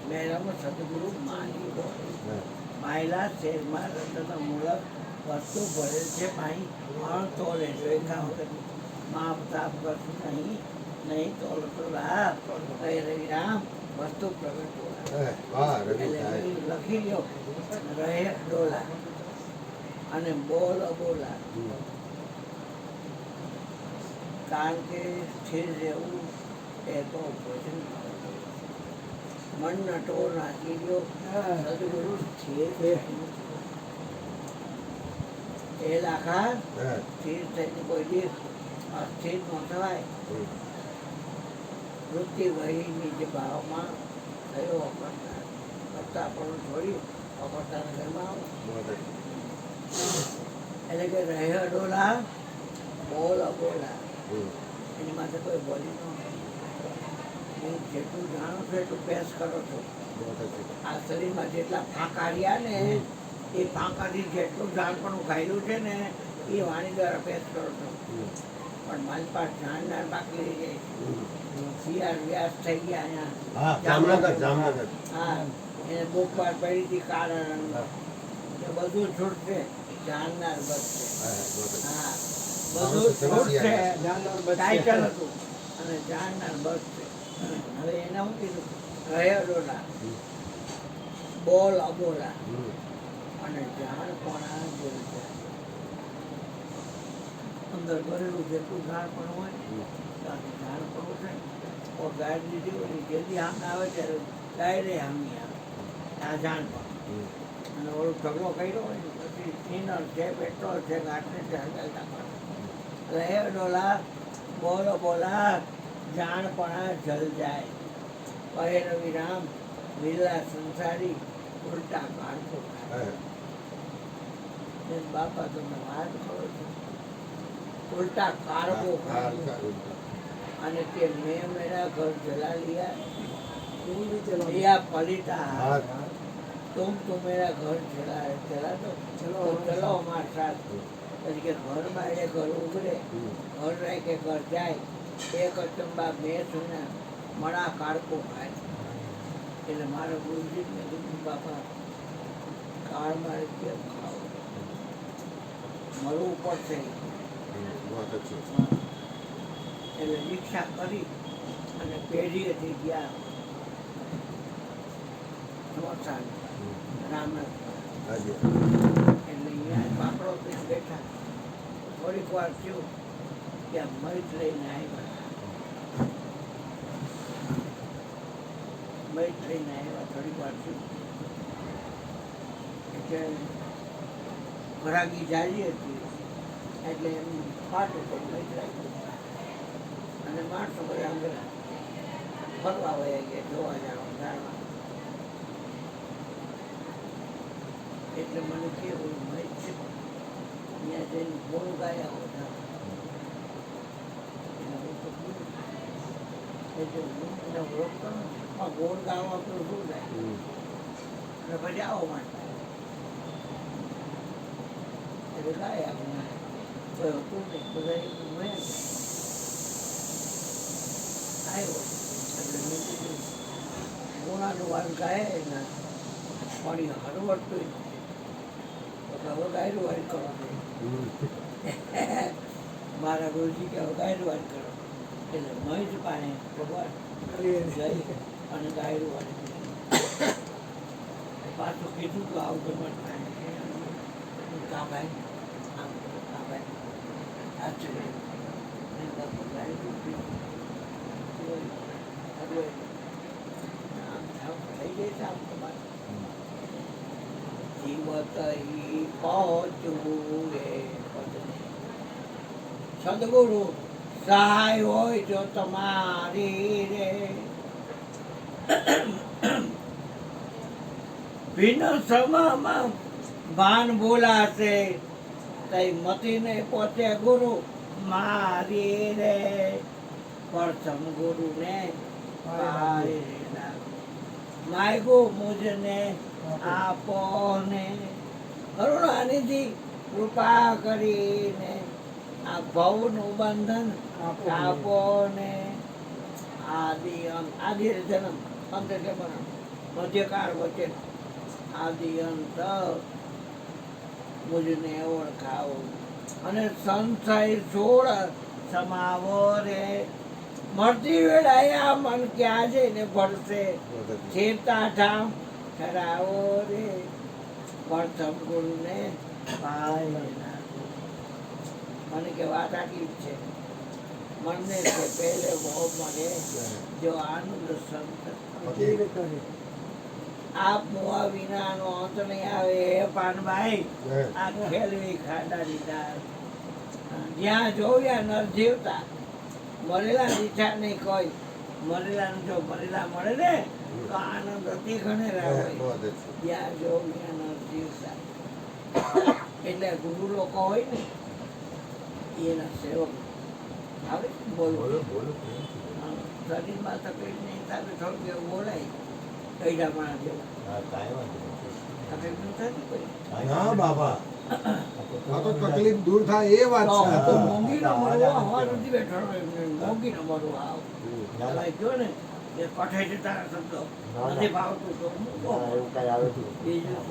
મેરામાં સદગુરુ માની માયલા શેરમાં રતન મૂળક વસ્તુ ભરેલ છે પાણી અણ તોલે જોઈખા વગર માપ તાપ કરશું નહીં નહીં તોલ તો રાત કહે રવિરામ વસ્તુ પ્રગટ એટલે લખી લ્યો રહે ડોલા અને બોલ અબોલા કારણ કે સ્થિર રહેવું એ તો ભોજન મન નટો નાખી ગયો સદગુરુ સ્થિર એ લાખા સ્થિર થઈને કોઈ દિવસ અસ્થિર ન થવાય વૃત્તિ વહીની જે ભાવમાં થયો કરતા પણ છોડી અકર્તાના ઘરમાં આવો એટલે કે રહે અડોલા બોલ અબોલા એની માથે કોઈ બોલી ન જેટલું જાણો છો એટલું પેસ કરો છો આ શરીરમાં જેટલા ફાંકા રહ્યા ને એ ફાંકાથી જેટલું જાણપણું ખાયેલું છે ને એ વાણી દ્વારા પેસ કરો છો પણ મારી પાસે જાણનાર બાકી રહી જાય શિયાળ વ્યાસ થઈ ગયા અહીંયા હા એને બુક પર પડી હતી કારણ એ બધું છૂટશે જાણનાર બચશે હા બધું છૂટશે ટાઇટલ હતું અને જાણનાર બચશે હવે એને હું કીધું રહે અડોલા બોલ અબોલા અને જાણ કોણા બોલતા અંદર ભરેલું જેટલું જાણ પણ હોય જાણ પણ છે ગાડી લીધી હોય જલ્દી સામે આવે ત્યારે ડાયરે સામી આવે આ જાણ પણ અને ઓલો ઢગલો કર્યો હોય ને પછી ઇનર છે પેટ્રોલ છે ગાંઠને છે હલતા રહે અડોલા બોલ બોલા જાણ પણ જલ જાય કહે રવિરામ લીલા સંસારી ઉલટા કાઢતો બાપા તમે વાત કરો છો ઉલટા કારકો અને કે મેં મેરા ઘર જલા लिया पलिता तुम मेरा घर चला दो चलो हमारे साथ तरीके घर में घर उभरे घर रह के घर जाए एक अचंबा मैं सुना मड़ा काड़को खाए એટલે મારા ગુરુજીને કીધું બાપા કાળ મારે કેમ ખાવ મળવું પડશે એટલે રિક્ષા કરી અને પેઢીએથી ગયા સ્મશાન રામનાથ એટલે અહીંયા પાકડો પીને બેઠા થોડીક વાર થયું ત્યાં મરીચ લઈને આવ્યા મરીચ લઈને આવ્યા થોડીક વાર થયું એટલે ભરાગી જારી હતી એટલે એમ ફાટું તો મરીચ રાખ્યું અને માણસો બધા અંદર ફરવા વયા ગયા જોવા જવા જાણવા એટલે મને કેવું મરીચ છે ત્યાં જઈને ગોળ ગાયા હતા ગોળ ગાવા તો શું થાય અને પછી આવો માંડતા એટલે ગાયા કોઈ હતું નહીં બધા મેં આવ્યો એટલે મેં કીધું ગોળાનું વાર ગાય એના પાણી હરવડતું હવે ગાયરું વારી કરો મારા ગુરુજી કે હવે ગાયરું વારી કરો એટલે મહીજ પાણે ભગવાન જઈ અને ગાયરું વારી પાછું કીધું તો આવું ગમત કા ભાઈ આમ કા ભાઈ સાચું ગાયરું આમ થઈ જાય છે આમ તમારે સદગુરુ સહાય હોય જો તમારી રે ભિન્ન સમયમાં ભાન બોલાશે તઈ મતીને પોતે ગુરુ મારી રે પ્રથમ ગુરુ ને માયગો મુજને આપો ને કરુણાનિધિ કૃપા કરીને આ ભવનું બંધન આપો ને આદિ જન્મ અંત એટલે પણ મધ્યકાળ વચ્ચે આદિ અંત મુજને ઓળખાવો અને સંશય છોડ સમાવો રે મળતી વેળાએ આ મન ક્યાં જઈને ભરશે છેતા ઠામ ઠરાવો રે પ્રથમ ગુરુને મને કે વાત આટલી જ છે મનને છે પહેલે બહુ મને જો આનંદ સંત આપ મોવા વિનાનો અંત નહીં આવે હે પાનભાઈ આ ખેલવી ખાડાની દાળ જ્યાં જોયા નર જીવતા મરેલા દીઠા નહીં કોઈ મરેલા જો મરેલા મળે ને તો આનંદ અતિ ઘણેલા હોય જ્યાં જોયા નર જીવતા એટલે ગુરુ લોકો હોય ને એના સેવક આવે બોલો શરીરમાં તકલીફ નહીં તારે થોડું એવું બોલાય કઈડા માણસ જેવા તકલીફ નહીં થતી કોઈ તકલીફ દૂર થાય એ વાત છે. મોંઘી ન મળવો હવા નથી બેઠો મોંઘી ન મળવો આવ કયો ને એ કઠાઈ છે તારા શબ્દો નથી ભાવતું તો બીજું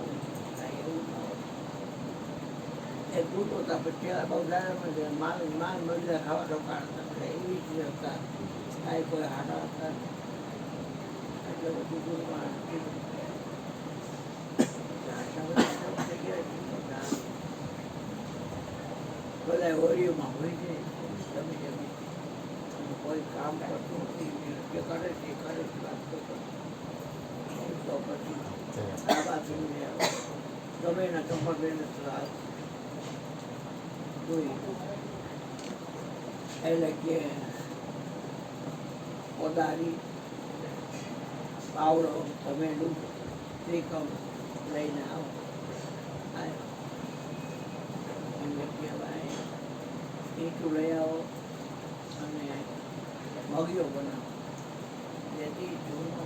એ દૂધ હોતા પછી બહુ દાદા માલ મળી ખાવા તો કાઢતા એવી જ હતા કાંઈ કોઈ હાડા હતા એટલે બધું દૂધમાં બધા હોળીઓમાં હોય છે જમી જમી કોઈ કામ કરતું નથી જે કરે છે વાત કરતો તો પછી આ બાજુ ગમે એના ચંપલ બેને એટલે કે કોદારી પાવડો ટમેટું ત્રિકમ લઈને આવો એમને કહેવાય ઈંટું લઈ આવો અને મગીઓ બનાવો જેથી જૂનો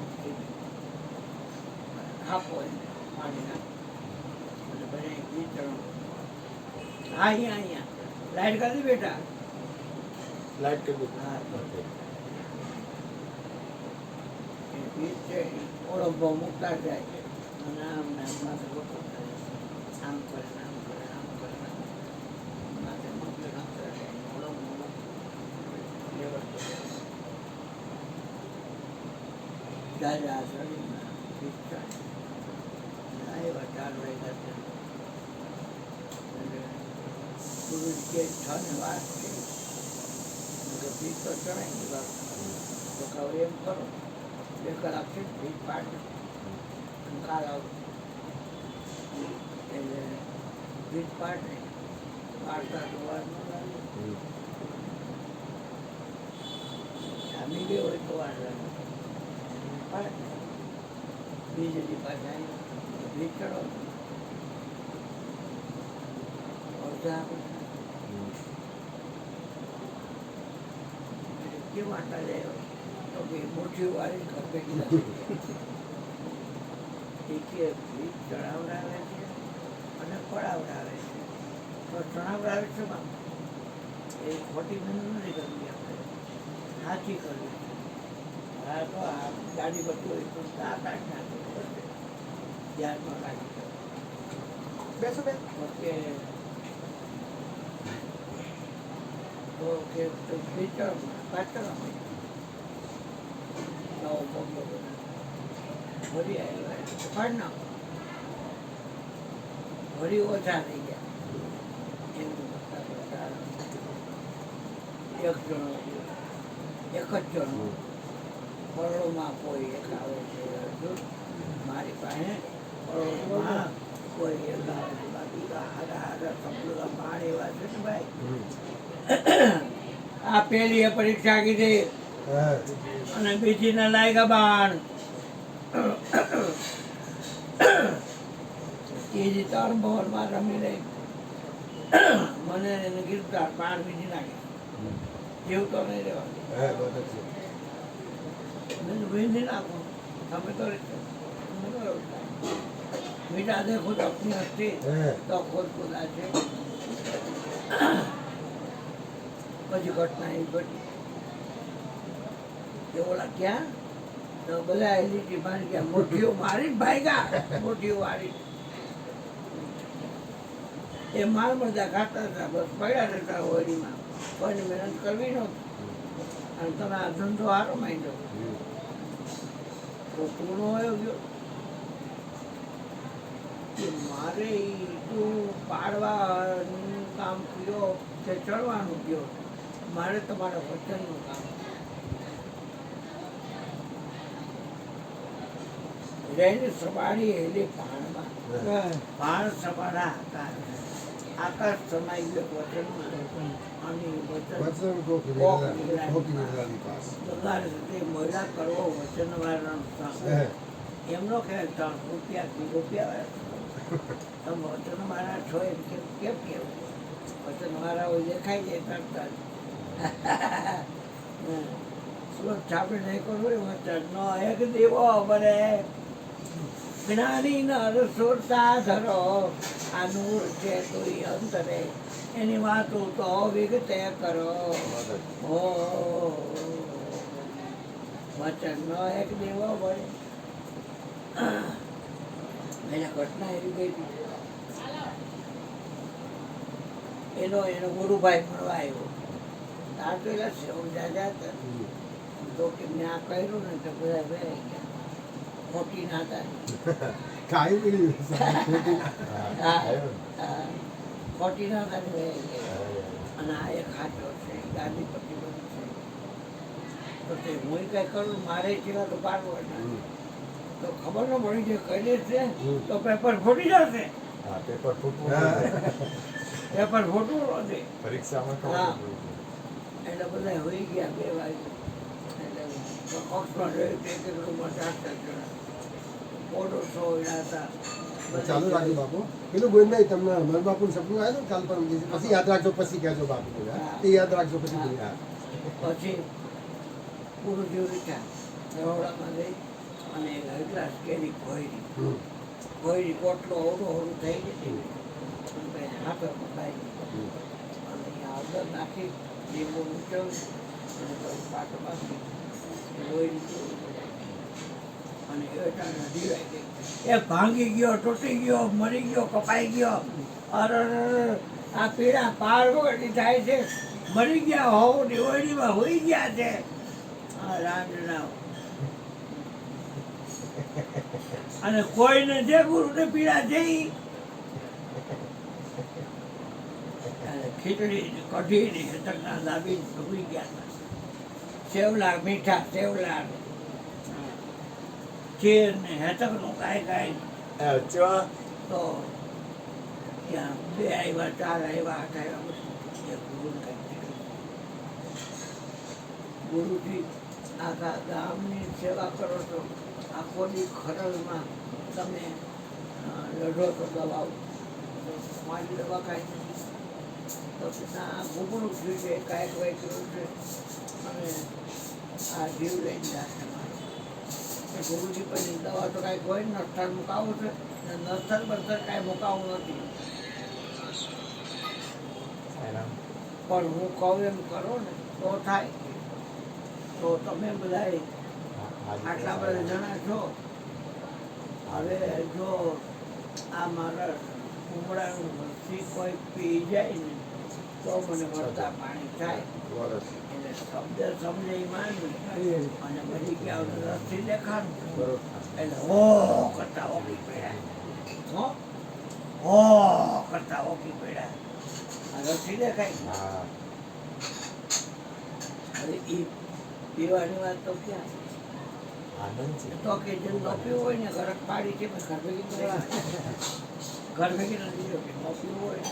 ખાપો એને પાણી નાખો અને બધા કીચડો હા અહીંયા લાઈટ કરી બેટા લાઈટ કરી બીજ છે ઓળંબો મૂકતા જાય છે અને આમ ને આમ માથે ગોઠવ કરે આમ કરે આમ કરે આમ કરે માથે મૂકી નાખતા જાય ઓળંબો દાદા શરીરના ભીક્ષા એવા ચાર વાગ્યા છે ગુરુ કે છ ને વાત છે ભીખ તો ચડાવી વાત તો કહું એમ કરો 2 કલાક છે ભીખ પાડે કાલ આવું એટલે ભીખ પાડે પાડતા જોવાનું જામી ગયો હોય તો વાર લાગે પાડે બીજી પાછા ભીખ ચડો અડધા વાટા જાય તો ભાઈ મોટી વાળી કપેટી ભીખ ચડાવડાવે છે અને પડાવડાવે છે તો ચડાવડાવે છે એ ખોટી મહેનત નથી કરવી આપણે સાચી કરવી હા તો આ ગાડી બધું હોય તો આ કાઢી નાખવું પડશે ધ્યાનમાં રાખી બેસો બેન ઓકે તો કે ભીતર પાછળ નવો પગલો ભરી આવ્યા પાડ નાખો ભરી ઓછા થઈ ગયા એવું એક જણો એક જ જણો પરોળમાં કોઈ એક આવે છે મારી પાસે પરોળમાં કોઈ એક આવે છે બાકી હારા હારા સંપૂર્ણ બાણ એવા છે ને ભાઈ આ પેલી એ પરીક્ષા કીધી અને બીજી ને લાગ્યા બાણ ત્રીજી 3 બોલમાં રમી રહી મને એને ગીરદાર બાણ બીજી નાખી જેવું તો નહીં રહેવાનું વીંધી નાખો તમે તો मीठा दे खुद अपनी हस्ती तो खुद खुदा છે પછી ઘટના એ ઘટી કે ઓલા ક્યાં તો બધા એલઈડી મારી ગયા, મુઠ્ઠીઓ મારી ભાગ્યા, મુઠ્ઠીઓ મારી. એ માલ બધા ખાતા હતા, બસ પડ્યા રહેતા હોળીમાં, કોઈની મહેનત કરવી નહોતી. અને તમે આ ધંધો સારો માંડ્યો તો પૂર્ણ હોય ગયો કે મારે તું પાડવાનું કામ કયો કે ચડવાનું કયો, મારે તમારા વચનનું કામ. રેની સવારી એલી ભાણમાં, ભાણ સવારા આકાશ સમાઈ ગયો વચનમાં, અને વચન કોકી વેલાની પાસ. બગાડ તે મોડા કરવો વચનવાળાનો કામ. એમનો કે 3 રૂપિયા તમે વચનવાળા છો એમ કેમ કેવું? વચનવાળાઓ દેખાઈ જાય તરત સુરત છાપી નહીં કરવું વચનનો એક દેવો બને જ્ઞાની નર સુરતા ધરો આ નૂર છે તુરી અંતરે એની વાતો તો વિગતે કરો. ઓ વચનનો એક દેવો બને. એના ઘટના એવી ગઈ હતી, એનો ગુરુભાઈ મળવા આવ્યો. આ તો એલા સેવ જાજા હતા તો કે મેં આ કર્યું ને તો બધા વેરાઈ ગયા, ખોટી ના હતા. ખાઈ પીડી ખોટી ના હતા વેરાઈ ગયા. અને આ એક હાચો છે, ગાંધીપતિ બધું છે. તો તે હું કઈ કરું, મારે જેવા તો પાડવો તો ખબર ન પડી જે કરી છે તો પેપર ફૂટી જશે. પેપર ફૂટવું પેપર ફૂટવું નથી. પરીક્ષામાં હા. એટલે બધા હોઈ ગયા 2 વાગે. એટલે ઓક્સફર્ડ ટેકર રૂમમાં 4 જણા પોડો સોયા હતા. ચાલુ રાખજો બાપુ. પેલું ગોવિંદભાઈ તમને અમર બાપુનું સપનું આવ્યું ને કાલ પરમ દિવસે, પછી યાદ રાખજો, પછી કહેજો બાપુ એ યાદ રાખજો પછી બોલ્યા. પછી પૂરું જેવું રીઠા રહોડામાં ગઈ અને એટલા કેરી ખોયરી પોટલો ઓળું થઈ ગઈ. હાથમાં ખાઈ અને હળદર નાખી લીંબુ ઊંચવી અને પછી પાટો બાંધી લોહી અને એટાને દીવાઈ ગઈ. એ ભાંગી ગયો, તૂટી ગયો, મરી ગયો, કપાઈ ગયો. અરે આ પીડા પાર વગરની થાય છે, મરી ગયા હોવ દિવાળીમાં હોઈ ગયા છે. આ રાંધણા અને કોઈને જે ગુરુને પીડા છે ખીચડી કઢી ને હેતકના લાવી ભૂલી ગયા હતા. સેવલા મીઠા સેવલા ખીર ને હેતકનું કાંઈ તો ત્યાં 2 આવ્યા 4 આવ્યા 8 આવ્યા પછી ગુરુને કાંઈ ગુરુજી આખા ગામની સેવા કરો છો, આખો દી ખરડમાં તમે લડો તો દવાઓ મારી દવા કાંઈ નથી. તો ના ઘૂંઘણું થયું છે, કાંઈક વાંચ્યું છે અને આ જીવ લઈને જાશે મારો. ગુરુજી પછી દવા તો કાંઈક હોય ને નસ્તર મુકાવું છે ને નસ્તર બસ્તર કાંઈ મુકાવું નથી. પણ હું કહું એમ કરો ને તો થાય. તો તમે બધા આટલા બધા જણા છો, હવે જો આ મારા ઉમળાનું વસ્તી કોઈ પી જાય ને તો મને વરતા પાણી થાય. એટલે શબ્દ સમજે માનું અને બધી ગયા રસ્તી દેખાડું એટલે હો કરતા ઓકી પડ્યા, હો કરતા ઓકી પડ્યા. આ રસ્તી દેખાય. હવે એ પીવાની વાત તો ક્યાં તો કે જે ન પીવું હોય ને ગરક પાડી છે ઘર ભેગી કરવા ઘર ભેગી નથી જો કે ન પીવું હોય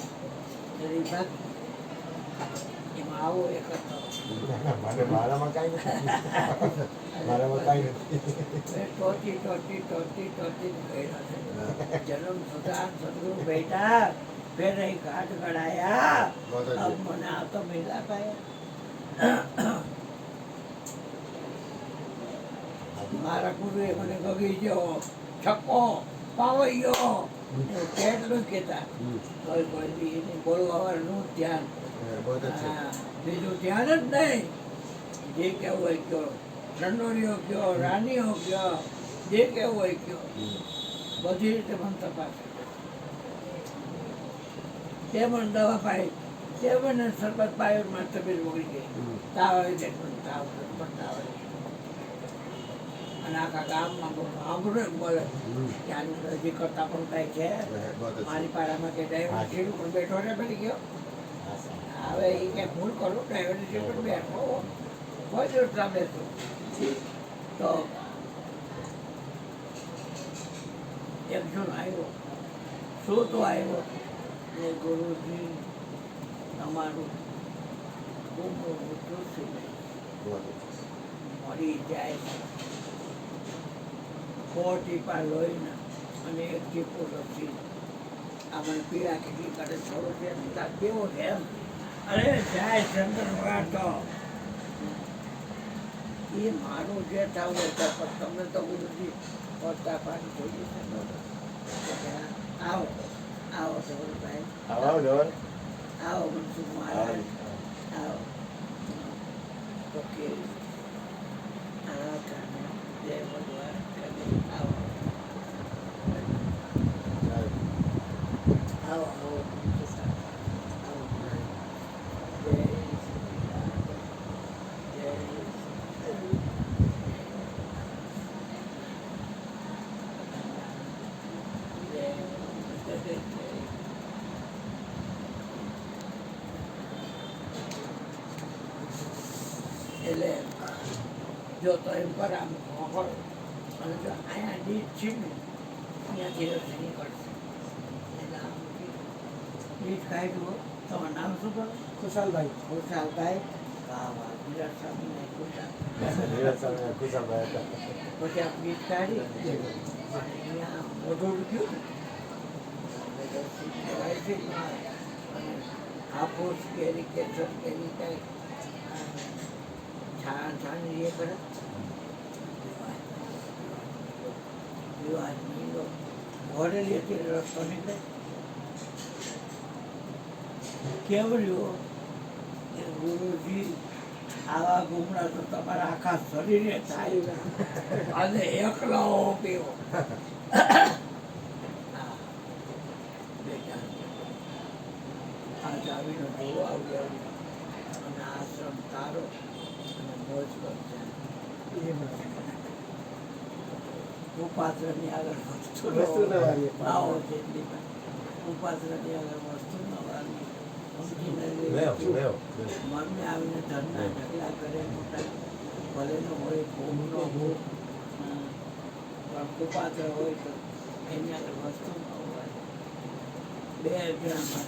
ને ભાગ એમાં આવો એક મારામાં કાંઈ નથી. મારામાં કાંઈ નથી. ટોટી ટોટી ટોટી ટોટી કર્યો છે. જન્મ સુધાર સદગુરુ બેટા ફેર ઘાટ ગળાયા મને આ તો મિલા પાયા. મારા ગુરુએ મને ગગી ગયો, છક્કો પાવાઈ ગયો કેટલું કહેતા. કોઈ બોલવાનું ધ્યાન, બીજું ધ્યાન જ નહીં. જે કેવું હોય કહો. રંડોળીઓ કયો રાનીઓ કયો જે કેવું હોય કયો બધી રીતે મને તપાસ તે પણ દવા પાઈ તે પણ શરબત પાયો મારી તબિયત બગડી ગઈ તાવ આવી જાય પણ તાવ આવી અને આખા ગામમાં બહુ સાંભળે બોલે કે આની હજી કરતા પણ કાંઈ છે મારી પાડામાં કે ડ્રાઈવર સીટ ઉપર બેઠો ને બની ગયો હવે એ ક્યાંક ભૂલ કરું ડ્રાઈવરની સીટ પર બેઠો કોઈ દિવસ ના બેસું તો એક જણ આવ્યો શું તો આવ્યો ને ગુરુજી તમારું બહુ મોટું છે મરી જાય ટીપા લોહીના અને એક ટીપો રસી આપણે પીળા કેટલી કરે થોડો છે કેવો છે એમ અરે જાય ચંદ્ર તો એ મારું જે થવું હોય પણ તમને તો ગુરુજી પડતા પાણી જોઈએ છે આવો આવો ધવલભાઈ આવો મનસુખ મહારાજ આવો ઓકે આ કાને જય ભગવાન આવો આવો આવો આવો જય એટલે જો તો એમ પર આમ હોળ અને જો અહીંયા દીઠ છે ને ત્યાંથી રસી નીકળશે એટલે આમ દીઠ કાઢ્યું તમારું નામ શું કરો ખુશાલભાઈ ખુશાલભાઈ વાહ વાહ વિરાટ સ્વામી ખુશાલ પછી આ દીઠ કાઢી અને અહીંયા મોઢું ગયું ને રસી કહેવાય છે અને હાફૂસ કેરી કેસર કેરી કાંઈ છાણ એ કરે ઘોડેલી હતી રસ્તો નીકળે કેવડ્યો કે ગુરુજી આવા ગુમડા તો તમારા આખા શરીરે થાય અને એકલો પીવો બેટા આજ આવીને જોવો આવી અને આશ્રમ તારો અને મોજ કરશે ઉપાત્રની આગળ વસ્તુ આવો જિંદગીમાં ઉપાત્રની આગળ વસ્તુ ન વાળવી મનને આવીને ધનના ઢગલા કરે મોટા ભલેનો હોય ભોગનો ભોગ પણ કુપાત્ર હોય તો એની આગળ વસ્તુ ન હોય બે જણામાં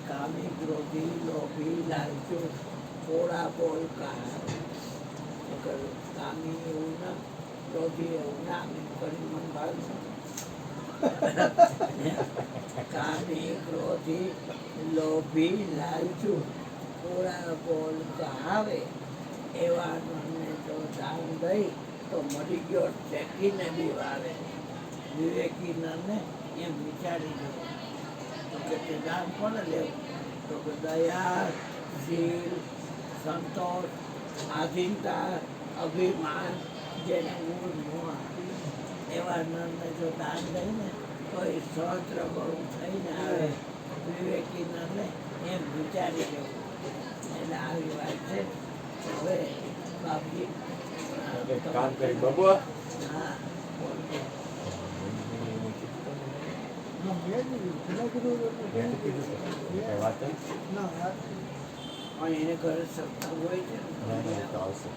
કામી ક્રોધી લોભી લાલચુ થોડા બોલ કામી એવું ના ક્રોધી એવું ના કરી મન ભાવ કામી ક્રોધી લોભી લાલચુ થોડા બોલ કહાવે એવા મનને જો દાન દઈ તો મરી ગયો ચેકીને બી વાવે વિવેકી નરને એમ વિચારી જવું તો કે તે દાન કોને લેવું તો કે દયા શીલ સંતોષ આધીનતા અભિમાન જેને મૂળ મોહ એવા નરને જો દાન દઈને તો એ સહસ્ત્ર બહુ થઈને આવે વિવેકી નરને એમ વિચારી જવું એટલે આવી વાત છે હવે બાપજી કામ કરી બાબુ હા બોલજો વાત પણ એને ઘરે સત્તા હોય છે ને આવશે